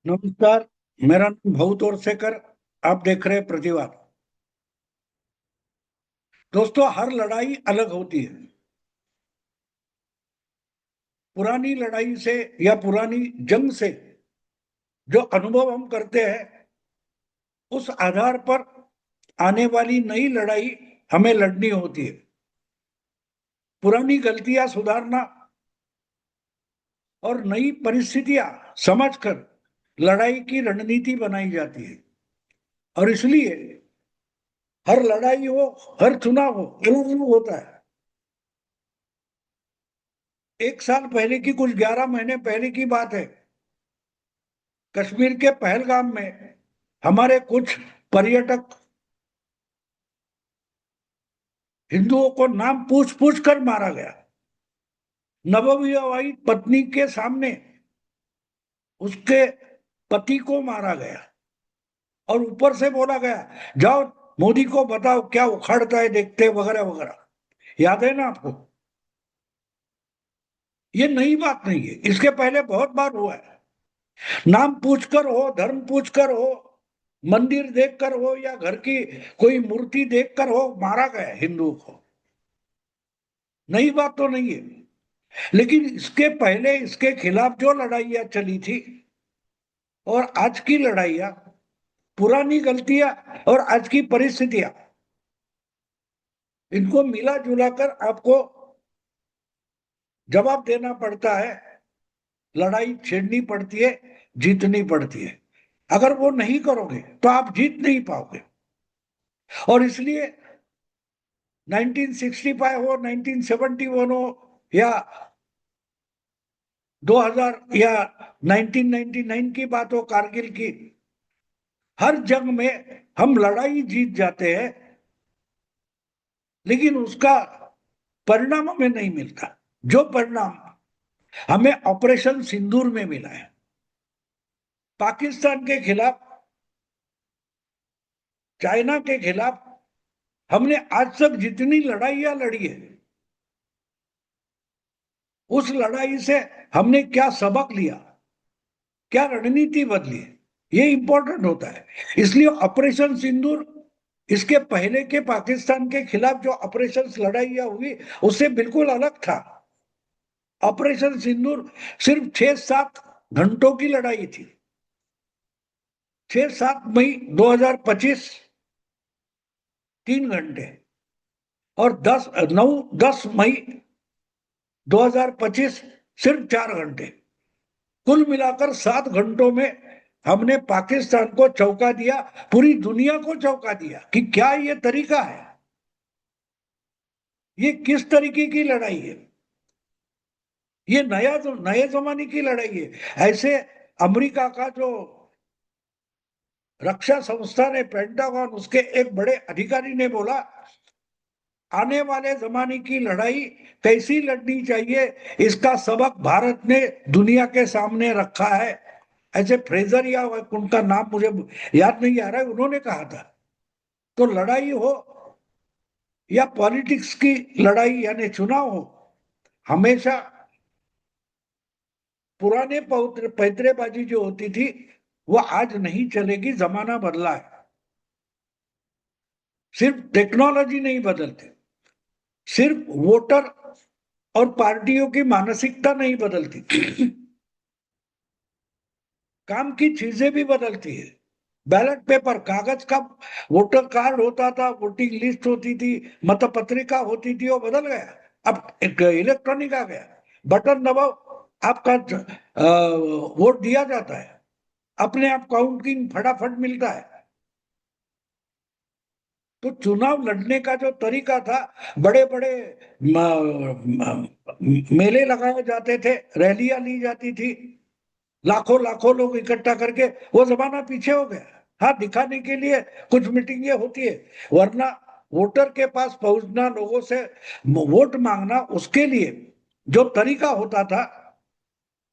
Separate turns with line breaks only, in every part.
नमस्कार। मेरा नाम भऊ तोरसेकर। आप देख रहे हैं प्रतिवाद। दोस्तों, हर लड़ाई अलग होती है। पुरानी लड़ाई से या पुरानी जंग से जो अनुभव हम करते हैं, उस आधार पर आने वाली नई लड़ाई हमें लड़नी होती है। पुरानी गलतियां सुधारना और नई परिस्थितियां समझकर लड़ाई की रणनीति बनाई जाती है। और इसलिए हर लड़ाई हो, हर चुनाव हो, अलग अलग होता है। एक साल पहले की, कुछ 11 महीने पहले की बात है। कश्मीर के पहलगाम में हमारे कुछ पर्यटक हिंदुओं को नाम पूछ पूछ कर मारा गया। नवविवाहित पत्नी के सामने उसके पति को मारा गया और ऊपर से बोला गया, जाओ मोदी को बताओ क्या उखाड़ता है देखते, वगैरह वगैरह। याद है ना आपको? ये नई बात नहीं है, इसके पहले बहुत बार हुआ है। नाम पूछकर हो, धर्म पूछकर हो, मंदिर देखकर हो या घर की कोई मूर्ति देखकर हो, मारा गया हिंदुओं को। नई बात तो नहीं है। लेकिन इसके पहले इसके खिलाफ जो लड़ाइयां चली थी और आज की लड़ाइयां, पुरानी गलतियां और आज की परिस्थितियां, इनको मिला जुला कर आपको जवाब देना पड़ता है। लड़ाई छेड़नी पड़ती है, जीतनी पड़ती है। अगर वो नहीं करोगे तो आप जीत नहीं पाओगे। और इसलिए 1965 हो, 1971 हो, या 2000 या 1999 की बात हो, कारगिल की, हर जंग में हम लड़ाई जीत जाते हैं, लेकिन उसका परिणाम हमें नहीं मिलता। जो परिणाम हमें ऑपरेशन सिंदूर में मिला है, पाकिस्तान के खिलाफ, चाइना के खिलाफ, हमने आज तक जितनी लड़ाइयां लड़ी है, उस लड़ाई से हमने क्या सबक लिया, क्या रणनीति बदली, ये इंपॉर्टेंट होता है। इसलिए ऑपरेशन सिंदूर, इसके पहले के पाकिस्तान के खिलाफ जो ऑपरेशन लड़ाइयां हुई, उससे बिल्कुल अलग था। ऑपरेशन सिंदूर सिर्फ 6-7 घंटों की लड़ाई थी। 6-7 मई 2025 3 घंटे, और 9-10 मई 2025 सिर्फ 4 घंटे। कुल मिलाकर 7 घंटों में हमने पाकिस्तान को चौंका दिया, पूरी दुनिया को चौंका दिया कि क्या ये तरीका है, ये किस तरीके की लड़ाई है, ये नए जमाने की लड़ाई है। ऐसे अमेरिका का जो रक्षा संस्थान है, पेंटागन, उसके एक बड़े अधिकारी ने बोला, आने वाले जमाने की लड़ाई कैसी लड़नी चाहिए, इसका सबक भारत ने दुनिया के सामने रखा है। ऐसे फ्रेजर या उनका नाम मुझे याद नहीं आ रहा है, उन्होंने कहा था। तो लड़ाई हो या पॉलिटिक्स की लड़ाई यानी चुनाव हो, हमेशा पुराने पैतरेबाजी जो होती थी, वो आज नहीं चलेगी। जमाना बदला है। सिर्फ टेक्नोलॉजी नहीं बदलती, सिर्फ वोटर और पार्टियों की मानसिकता नहीं बदलती, काम की चीजें भी बदलती है। बैलेट पेपर, कागज का वोटर कार्ड होता था, वोटिंग लिस्ट होती थी, मतपत्रिका होती थी, वो बदल गया। अब एक इलेक्ट्रॉनिक आ गया, बटन दबाओ, आपका वोट दिया जाता है, अपने आप काउंटिंग फटाफट मिलता है। तो चुनाव लड़ने का जो तरीका था, बड़े बड़े मेले लगाए जाते थे, रैलियां ली जाती थी, लाखों लाखों लोग इकट्ठा करके, वो जमाना पीछे हो गया। हाँ, दिखाने के लिए कुछ मीटिंगें होती है, वरना वोटर के पास पहुंचना, लोगों से वोट मांगना, उसके लिए जो तरीका होता था,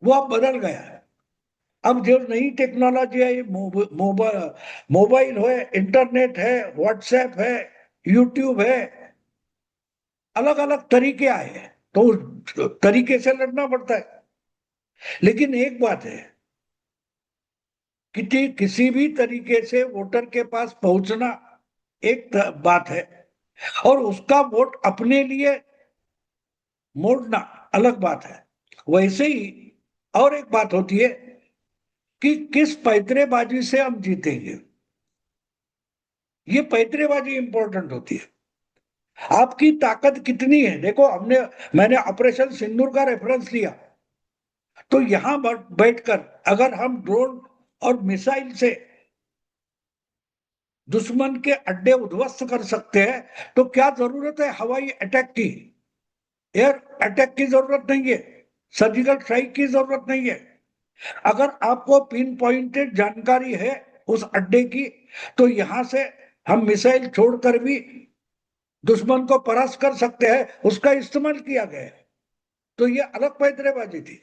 वो अब बदल गया है। अब जो नई टेक्नोलॉजी है, मोबाइल है, इंटरनेट है, व्हाट्सएप है, यूट्यूब है, अलग अलग तरीके आए हैं, तो उस तरीके से लड़ना पड़ता है। लेकिन एक बात है, किसी भी तरीके से वोटर के पास पहुंचना एक बात है, और उसका वोट अपने लिए मोड़ना अलग बात है। वैसे ही और एक बात होती है कि किस पैतरेबाजी से हम जीतेंगे। ये पैतरेबाजी इंपॉर्टेंट होती है। आपकी ताकत कितनी है, देखो मैंने ऑपरेशन सिंदूर का रेफरेंस लिया, तो यहां बैठकर अगर हम ड्रोन और मिसाइल से दुश्मन के अड्डे उद्ध्वस्त कर सकते हैं, तो क्या जरूरत है हवाई अटैक की, एयर अटैक की जरूरत नहीं है, सर्जिकल स्ट्राइक की जरूरत नहीं है। अगर आपको पिन पॉइंटेड जानकारी है उस अड्डे की, तो यहां से हम मिसाइल छोड़कर भी दुश्मन को परास्त कर सकते हैं, उसका इस्तेमाल किया गया है। तो ये अलग पैतरेबाजी थी।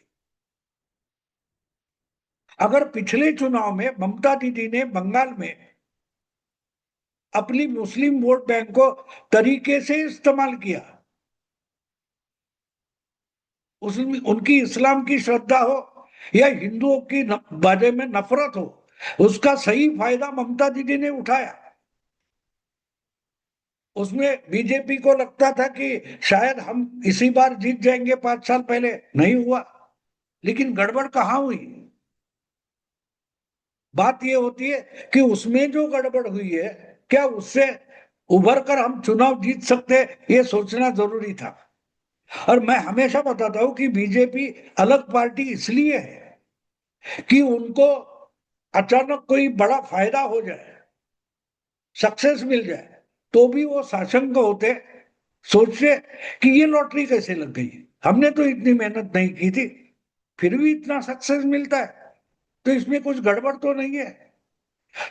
अगर पिछले चुनाव में ममता दीदी ने बंगाल में अपनी मुस्लिम वोट बैंक को तरीके से इस्तेमाल किया, उसमें उनकी इस्लाम की श्रद्धा हो या हिंदुओं की बारे में नफरत हो, उसका सही फायदा ममता दीदी ने उठाया। उसमें बीजेपी को लगता था कि शायद हम इसी बार जीत जाएंगे, 5 साल पहले नहीं हुआ। लेकिन गड़बड़ कहाँ हुई? बात यह होती है कि उसमें जो गड़बड़ हुई है, क्या उससे उभर कर हम चुनाव जीत सकते हैं, ये सोचना जरूरी था। और मैं हमेशा बताता हूं कि बीजेपी अलग पार्टी इसलिए है कि उनको अचानक कोई बड़ा फायदा हो जाए, सक्सेस मिल जाए, तो भी वो शासन को होते सोचते कि ये लॉटरी कैसे लग गई, हमने तो इतनी मेहनत नहीं की थी, फिर भी इतना सक्सेस मिलता है, तो इसमें कुछ गड़बड़ तो नहीं है।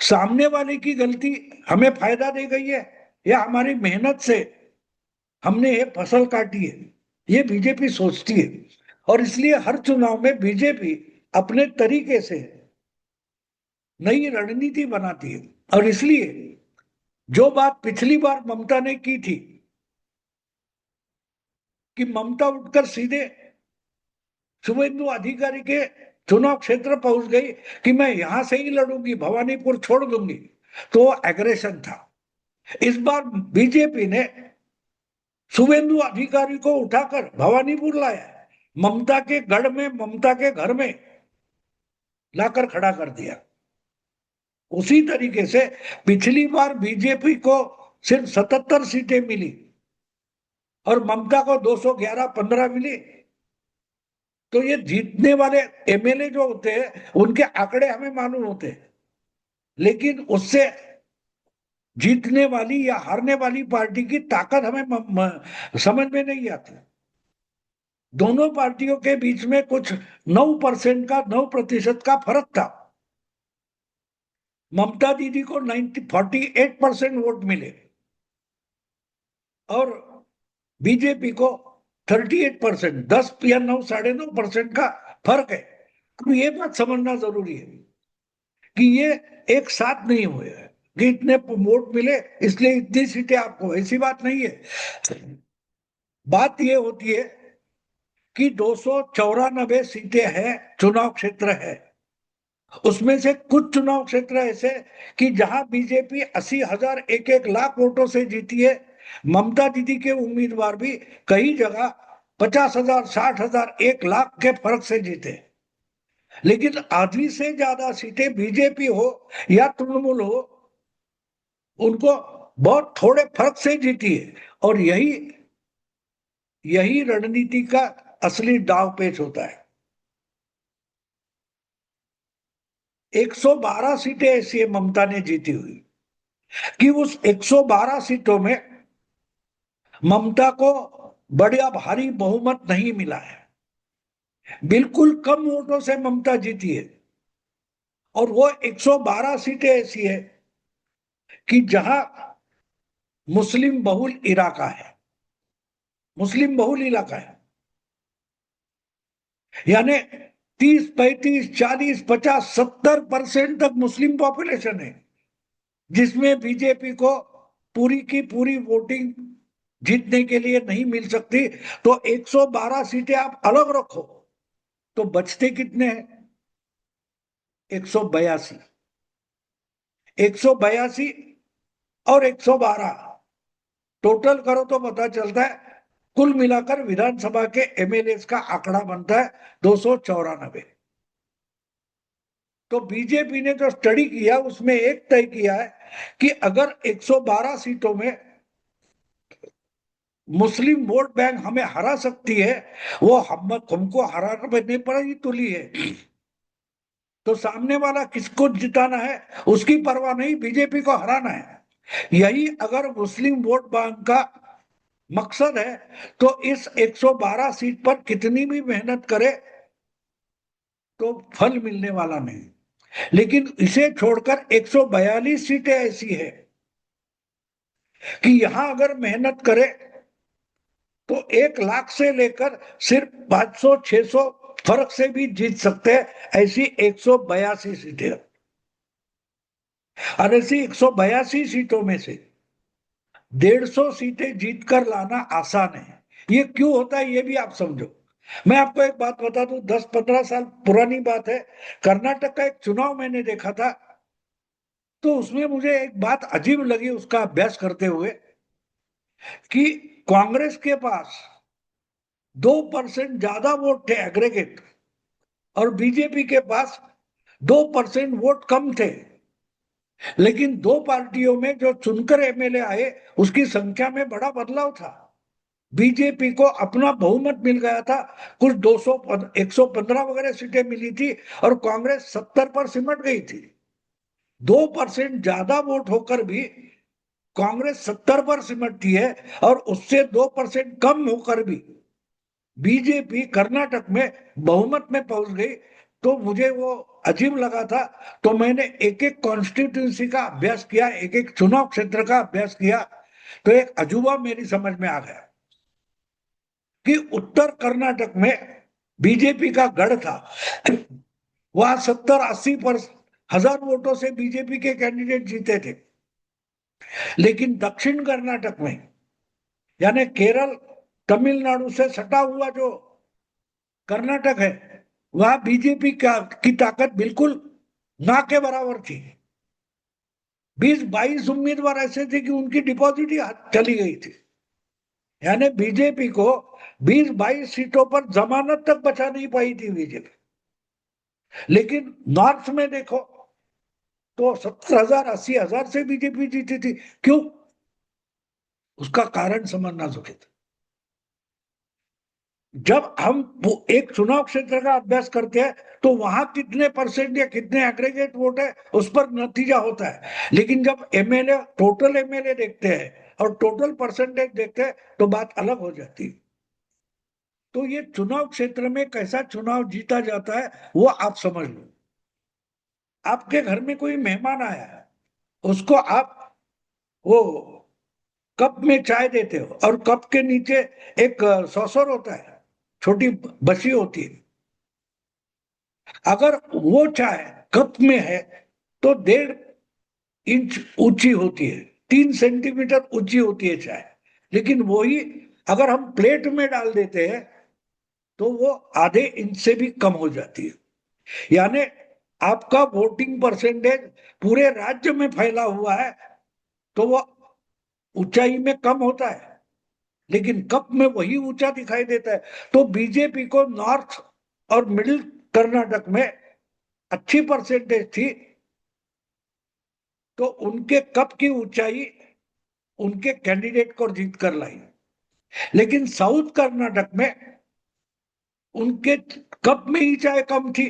सामने वाले की गलती हमें फायदा दे गई है, या हमारी मेहनत से हमने ये फसल काटी है, ये बीजेपी सोचती है। और इसलिए हर चुनाव में बीजेपी अपने तरीके से नई रणनीति बनाती है। और इसलिए जो बात पिछली बार ममता ने की थी कि ममता उठकर सीधे शुभेंदु अधिकारी के चुनाव क्षेत्र पहुंच गई कि मैं यहां से ही लड़ूंगी, भवानीपुर छोड़ दूंगी, तो एग्रेशन था। इस बार बीजेपी ने शुभेंदु अधिकारी को उठाकर भवानीपुर लाया, ममता के गढ़ में, ममता के घर में लाकर खड़ा कर दिया। उसी तरीके से पिछली बार बीजेपी को सिर्फ 77 सीटें मिली और ममता को 211-15 मिली। तो ये जीतने वाले एमएलए जो होते हैं उनके आंकड़े हमें मालूम होते हैं, लेकिन उससे जीतने वाली या हारने वाली पार्टी की ताकत हमें समझ में नहीं आती। दोनों पार्टियों के बीच में कुछ 9% का फर्क था। ममता दीदी को 48% वोट मिले और बीजेपी को 38%, 10 या 9, 9.5% का फर्क है। अब ये बात समझना जरूरी है कि ये एक साथ नहीं हुए हैं कि इतने वोट मिले इसलिए इतनी सीटें आपको, ऐसी बात नहीं है। बात ये होती है कि 294 सीटें हैं, चुनाव क्षेत्र है। उसमें से कुछ चुनाव क्षेत्र ऐसे कि जहां बीजेपी 80,000, 1-1 लाख वोटों से जीती है। ममता दीदी के उम्मीदवार भी कई जगह 50,000, 60,000, 1 लाख के फर्क से जीते। लेकिन आधी से ज्यादा सीटें बीजेपी हो या तृणमूल हो, उनको बहुत थोड़े फर्क से जीती है। और यही यही रणनीति का असली दाव पेच होता है। 112 सीटें ऐसी है ममता ने जीती हुई कि उस 112 सीटों में ममता को बड़ा भारी बहुमत नहीं मिला है, बिल्कुल कम वोटों से ममता जीती है। और वो 112 सीटें ऐसी है कि जहां मुस्लिम बहुल इलाका है, मुस्लिम बहुल इलाका है, यानी 30, 35, 40, 50, 70% तक मुस्लिम पॉपुलेशन है, जिसमें बीजेपी को पूरी की पूरी वोटिंग जीतने के लिए नहीं मिल सकती। तो 112 सीटें आप अलग रखो तो बचते कितने हैं? 182। 182 और 112 टोटल करो तो पता चलता है कुल मिलाकर विधानसभा के एमएलए का आंकड़ा बनता है 294। तो बीजेपी ने जो स्टडी किया उसमें एक तय किया है कि अगर 112 सीटों में मुस्लिम वोट बैंक हमें हरा सकती है, वो हमको हराने पर ही तुली है। तो सामने वाला किसको जिताना है उसकी परवाह नहीं, बीजेपी को हराना है। यही अगर मुस्लिम वोट बैंक का मकसद है तो इस 112 सीट पर कितनी भी मेहनत करे तो फल मिलने वाला नहीं। लेकिन इसे छोड़कर 142 सीटें ऐसी है कि यहां अगर मेहनत करे तो 1 लाख से लेकर सिर्फ 500-600 फर्क से भी जीत सकते हैं। ऐसी 182 सीटें, और ऐसी 182 सीटों में से 150 सीटें जीत कर लाना आसान है। ये क्यों होता है ये भी आप समझो। मैं आपको एक बात बता दूं, 10-15 साल पुरानी बात है, कर्नाटक का एक चुनाव मैंने देखा था। तो उसमें मुझे एक बात अजीब लगी उसका अभ्यास करते हुए, कि कांग्रेस के पास 2% ज्यादा वोट थे एग्रीगेट, और बीजेपी के पास 2% वोट कम थे। लेकिन दो पार्टियों में जो चुनकर एमएलए आए उसकी संख्या में बड़ा बदलाव था। बीजेपी को अपना बहुमत मिल गया था, कुछ 200 115 वगैरह सीटें मिली थी, और कांग्रेस 70 पर सिमट गई थी। 2% ज्यादा वोट होकर भी कांग्रेस 70 पर सिमटती है, और उससे 2% कम होकर भी बीजेपी कर्नाटक में बहुमत में पहुंच गई। तो मुझे वो अजीब लगा था। तो मैंने एक एक कॉन्स्टिट्यूंसी का अभ्यास किया, एक एक चुनाव क्षेत्र का अभ्यास किया। तो एक अजूबा मेरी समझ में आ गया कि उत्तर कर्नाटक में बीजेपी का गढ़ था। वहां 70-80 पर हजार वोटों से बीजेपी के कैंडिडेट जीते थे। लेकिन दक्षिण कर्नाटक में, यानी केरल तमिलनाडु से सटा हुआ जो कर्नाटक है, वहां बीजेपी की ताकत बिल्कुल ना के बराबर थी। 20-22 उम्मीदवार ऐसे थे कि उनकी डिपॉजिट ही चली गई थी। यानी बीजेपी को 20-22 सीटों पर जमानत तक बचा नहीं पाई थी बीजेपी। लेकिन नॉर्थ में देखो तो 70,000 80,000 से बीजेपी जीती थी। क्यों? उसका कारण समझना जरूरी था। जब हम एक चुनाव क्षेत्र का अभ्यास करते हैं तो वहां कितने परसेंट या कितने एग्रीगेट वोट है उस पर नतीजा होता है। लेकिन जब एमएलए, टोटल एमएलए देखते हैं और टोटल परसेंटेज देखते हैं तो बात अलग हो जाती है। तो ये चुनाव क्षेत्र में कैसा चुनाव जीता जाता है वो आप समझ लो। आपके घर में कोई मेहमान आया है, उसको आप वो कप में चाय देते हो, और कप के नीचे एक सॉसर होता है, छोटी बसी होती है। अगर वो चाय कप में है तो 1.5 इंच ऊंची होती है, 3 सेंटीमीटर ऊंची होती है चाय। लेकिन वही अगर हम प्लेट में डाल देते हैं तो वो आधे इंच से भी कम हो जाती है। यानी आपका वोटिंग परसेंटेज पूरे राज्य में फैला हुआ है तो वो ऊंचाई में कम होता है, लेकिन कप में वही ऊंचा दिखाई देता है। तो बीजेपी को नॉर्थ और मिडिल कर्नाटक में अच्छी परसेंटेज थी, तो उनके कप की ऊंचाई उनके कैंडिडेट को जीत कर लाई। लेकिन साउथ कर्नाटक में उनके कप में ही चाय कम थी,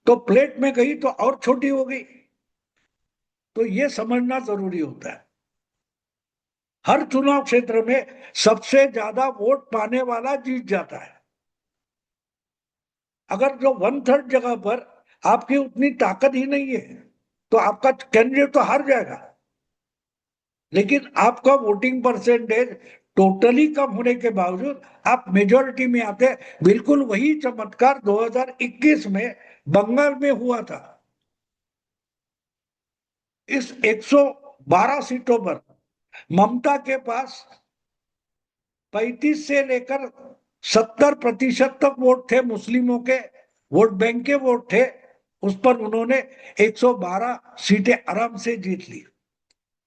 तो प्लेट में गई तो और छोटी हो गई। तो ये समझना जरूरी होता है। हर चुनाव क्षेत्र में सबसे ज्यादा वोट पाने वाला जीत जाता है। अगर जो 1/3 जगह पर आपकी उतनी ताकत ही नहीं है तो आपका कैंडिडेट तो हार जाएगा। लेकिन आपका वोटिंग परसेंटेज टोटली कम होने के बावजूद आप मेजोरिटी में आते हैं। बिल्कुल वही चमत्कार 2021 में बंगाल में हुआ था। इस 112 सीटों पर ममता के पास 35 से लेकर 70% तक वोट थे, मुस्लिमों के वोट बैंक के वोट थे। उस पर उन्होंने 112 सीटें आराम से जीत ली।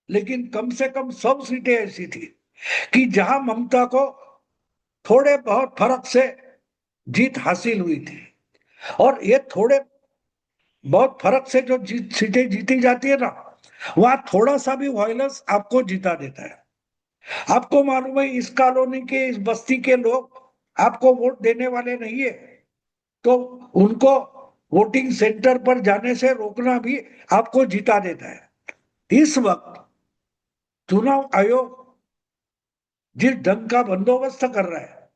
लेकिन कम से कम 100 सीटें ऐसी थी कि जहां ममता को थोड़े बहुत फर्क से जीत हासिल हुई थी। और ये थोड़े बहुत फर्क से जो सीटें जीती जाती है ना, वहां थोड़ा सा भी वायलेंस आपको जिता देता है। आपको मालूम है इस कॉलोनी के, इस बस्ती के लोग आपको वोट देने वाले नहीं है, तो उनको वोटिंग सेंटर पर जाने से रोकना भी आपको जिता देता है। इस वक्त चुनाव आयोग जिस ढंग का बंदोबस्त कर रहा है,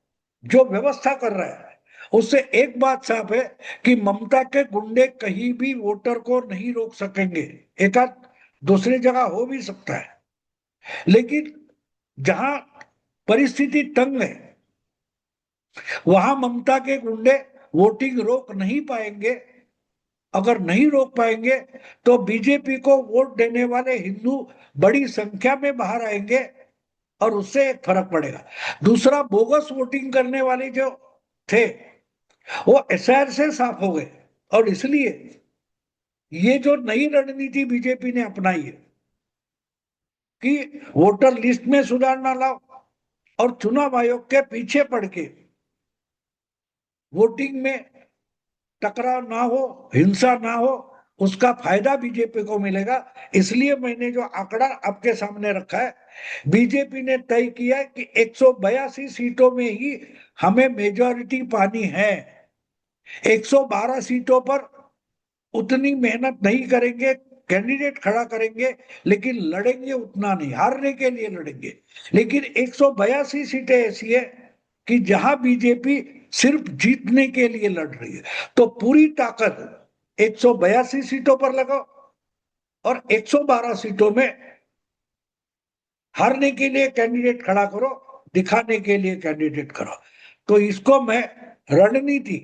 जो व्यवस्था कर रहा है, उससे एक बात साफ है कि ममता के गुंडे कहीं भी वोटर को नहीं रोक सकेंगे। एकाध दूसरी जगह हो भी सकता है, लेकिन जहां परिस्थिति तंग है वहां ममता के गुंडे वोटिंग रोक नहीं पाएंगे। अगर नहीं रोक पाएंगे तो बीजेपी को वोट देने वाले हिंदू बड़ी संख्या में बाहर आएंगे और उससे एक फर्क पड़ेगा। दूसरा, बोगस वोटिंग करने वाले जो थे वो एसआईआर से साफ हो गए। और इसलिए ये जो नई रणनीति बीजेपी ने अपनाई है कि वोटर लिस्ट में सुधार ना लाओ और चुनाव आयोग के पीछे पड़ के वोटिंग में टकराव ना हो, हिंसा ना हो, उसका फायदा बीजेपी को मिलेगा। इसलिए मैंने जो आंकड़ा आपके सामने रखा है, बीजेपी ने तय किया कि 182 सीटों में ही हमें मेजॉरिटी पानी है। 112 सीटों पर उतनी मेहनत नहीं करेंगे, कैंडिडेट खड़ा करेंगे, लेकिन लड़ेंगे उतना नहीं, हारने के लिए लड़ेंगे। लेकिन 182 सीटें ऐसी है कि जहां बीजेपी सिर्फ जीतने के लिए लड़ रही है। तो पूरी ताकत 182 सीटों पर लगाओ और 112 सीटों में हारने के लिए कैंडिडेट खड़ा करो, दिखाने के लिए कैंडिडेट करो। तो इसको मैं रणनीति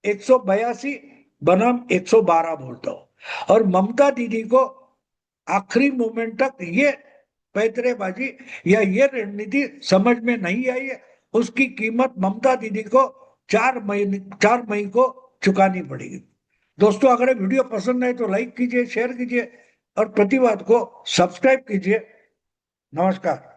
182 बनाम 112 बोलता हूं। और ममता दीदी को आखिरी मोमेंट तक ये पैतरेबाजी या ये रणनीति समझ में नहीं आई है। उसकी कीमत ममता दीदी को 4 मई को चुकानी पड़ेगी। दोस्तों, अगर वीडियो पसंद आए तो लाइक कीजिए, शेयर कीजिए और प्रतिवाद को सब्सक्राइब कीजिए। नमस्कार।